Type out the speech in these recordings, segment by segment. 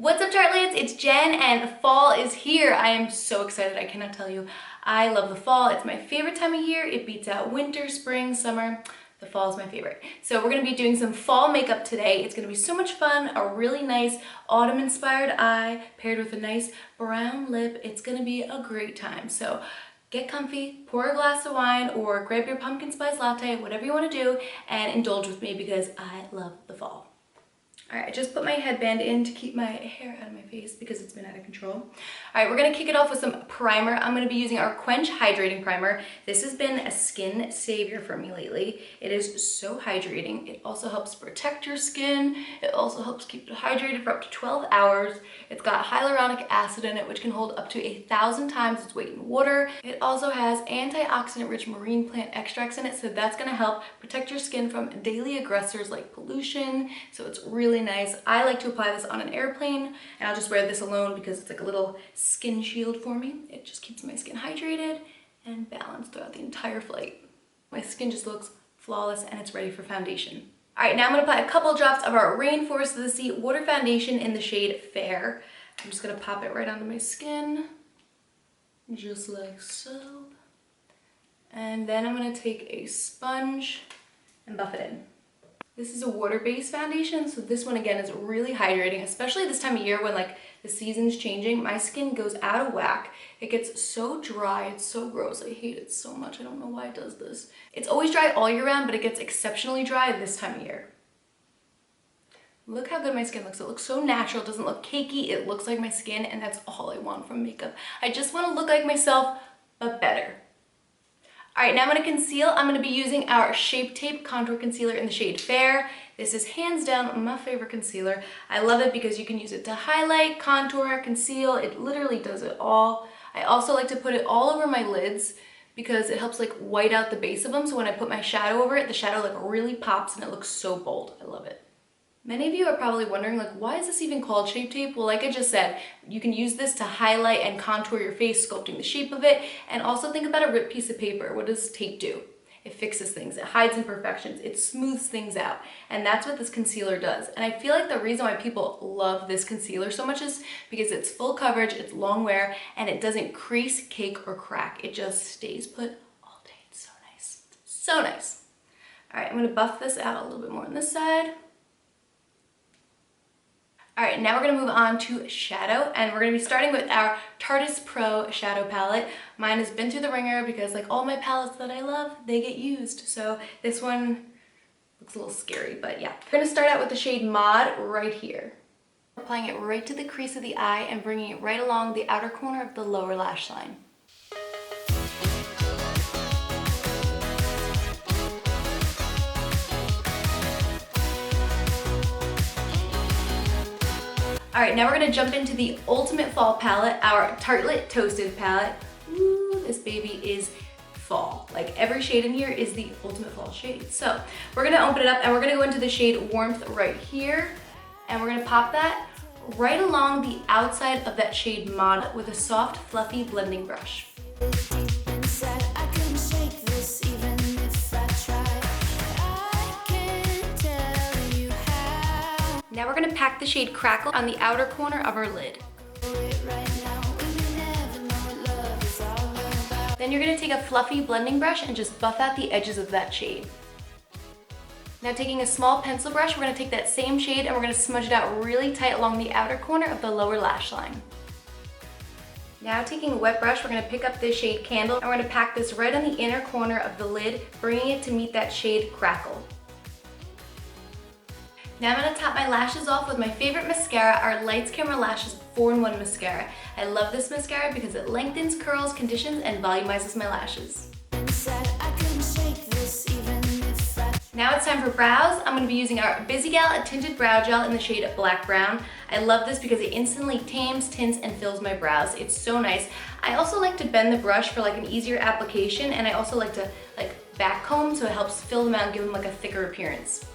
What's up, Tarteist? It's Jen and fall is here. I am so excited. I cannot tell you. I love the fall. It's my favorite time of year. It beats out winter, spring, summer. The fall is my favorite. So we're going to be doing some fall makeup today. It's going to be so much fun. A really nice autumn-inspired eye paired with a nice brown lip. It's going to be a great time. So get comfy, pour a glass of wine, or grab your pumpkin spice latte, whatever you want to do, and indulge with me because I love the fall. All right, I just put my headband in to keep my hair out of my face because it's been out of control. All right, we're gonna kick it off with some primer. I'm gonna be using our Quench Hydrating Primer. This has been a skin savior for me lately. It is so hydrating. It also helps protect your skin. It also helps keep it hydrated for up to 12 hours. It's got hyaluronic acid in it, which can hold up to 1,000 times its weight in water. It also has antioxidant-rich marine plant extracts in it, so that's gonna help protect your skin from daily aggressors like pollution. So it's really nice. I like to apply this on an airplane, and I'll just wear this alone because it's like a little skin shield for me. It just keeps my skin hydrated and balanced throughout the entire flight. My skin just looks flawless and it's ready for foundation. All right, now I'm gonna apply a couple drops of our Rainforest of the Sea Water Foundation in the shade Fair. I'm just gonna pop it right onto my skin, just like so. And then I'm gonna take a sponge and buff it in. This is a water-based foundation, so this one again is really hydrating, especially this time of year when like the season's changing. My skin goes out of whack. It gets so dry, it's so gross. I hate it so much. I don't know why it does this. It's always dry all year round, but it gets exceptionally dry this time of year. Look how good my skin looks. It looks so natural. It doesn't look cakey. It looks like my skin, and that's all I want from makeup. I just want to look like myself, but better. All right, now I'm gonna conceal. I'm gonna be using our Shape Tape Contour Concealer in the shade Fair. This is hands down my favorite concealer. I love it because you can use it to highlight, contour, conceal. It literally does it all. I also like to put it all over my lids because it helps like white out the base of them. So when I put my shadow over it, the shadow like really pops and it looks so bold. I love it. Many of you are probably wondering, like, why is this even called Shape Tape? Well, like I just said, you can use this to highlight and contour your face, sculpting the shape of it. And also think about a ripped piece of paper. What does tape do? It fixes things, it hides imperfections, it smooths things out. And that's what this concealer does. And I feel like the reason why people love this concealer so much is because it's full coverage, it's long wear, and it doesn't crease, cake, or crack. It just stays put all day. It's so nice. So nice. All right, I'm gonna buff this out a little bit more on this side. All right, now we're gonna move on to shadow, and we're gonna be starting with our Tarteist Pro shadow palette. Mine has been through the ringer because like all my palettes that I love, they get used. So this one looks a little scary, but yeah. We're gonna start out with the shade Mod right here. Applying it right to the crease of the eye and bringing it right along the outer corner of the lower lash line. All right, now we're gonna jump into the ultimate fall palette, our Tartelette Toasted palette. Ooh, this baby is fall. Like every shade in here is the ultimate fall shade. So we're gonna open it up and we're gonna go into the shade Warmth right here. And we're gonna pop that right along the outside of that shade Mod with a soft, fluffy blending brush. Now we're gonna pack the shade Crackle on the outer corner of our lid. Then you're gonna take a fluffy blending brush and just buff out the edges of that shade. Now taking a small pencil brush, we're gonna take that same shade and we're gonna smudge it out really tight along the outer corner of the lower lash line. Now taking a wet brush, we're gonna pick up this shade Candle and we're gonna pack this right on the inner corner of the lid, bringing it to meet that shade Crackle. Now I'm gonna top my lashes off with my favorite mascara, our Lights Camera Lashes 4-in-1 mascara. I love this mascara because it lengthens, curls, conditions, and volumizes my lashes. Now it's time for brows. I'm gonna be using our Busy Gal Tinted Brow Gel in the shade Black Brown. I love this because it instantly tames, tints, and fills my brows. It's so nice. I also like to bend the brush for like an easier application, and I also like to like back comb so it helps fill them out and give them like a thicker appearance.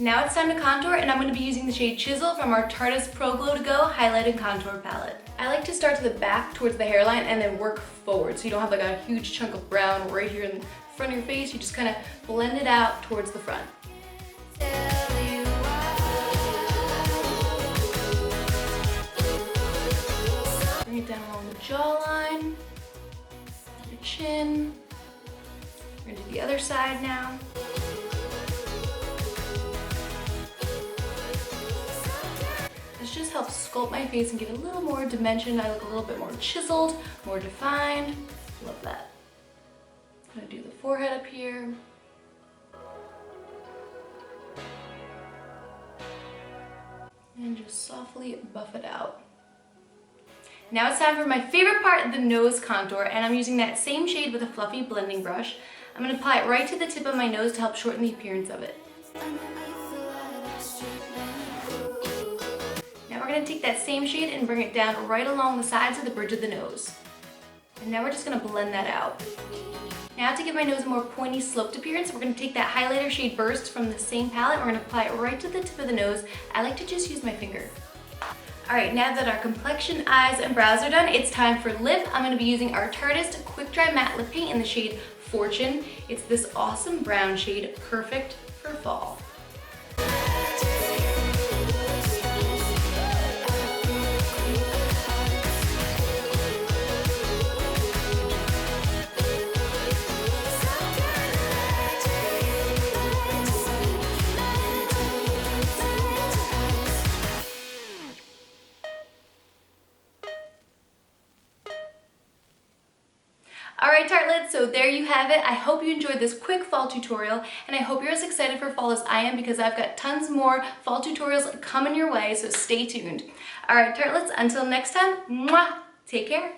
Now it's time to contour, and I'm going to be using the shade Chisel from our Tarteist Pro Glow To Go Highlight and Contour Palette. I like to start to the back towards the hairline and then work forward, so you don't have like a huge chunk of brown right here in front of your face. You just kind of blend it out towards the front. Bring it down along the jawline, your chin. We're going to do the other side now. This just helps sculpt my face and give it a little more dimension. I look a little bit more chiseled, more defined. Love that. I'm gonna do the forehead up here. And just softly buff it out. Now it's time for my favorite part, the nose contour, and I'm using that same shade with a fluffy blending brush. I'm gonna apply it right to the tip of my nose to help shorten the appearance of it. We're going to take that same shade and bring it down right along the sides of the bridge of the nose. And now we're just going to blend that out. Now to give my nose a more pointy sloped appearance, we're going to take that highlighter shade Burst from the same palette. We're going to apply it right to the tip of the nose. I like to just use my finger. Alright, now that our complexion, eyes, and brows are done, it's time for lip. I'm going to be using our Tarteist Quick Dry Matte Lip Paint in the shade Fortune. It's this awesome brown shade, perfect for fall. Alright tartlets, so there you have it. I hope you enjoyed this quick fall tutorial, and I hope you're as excited for fall as I am, because I've got tons more fall tutorials coming your way, so stay tuned. Alright tartlets, until next time, mwah, take care.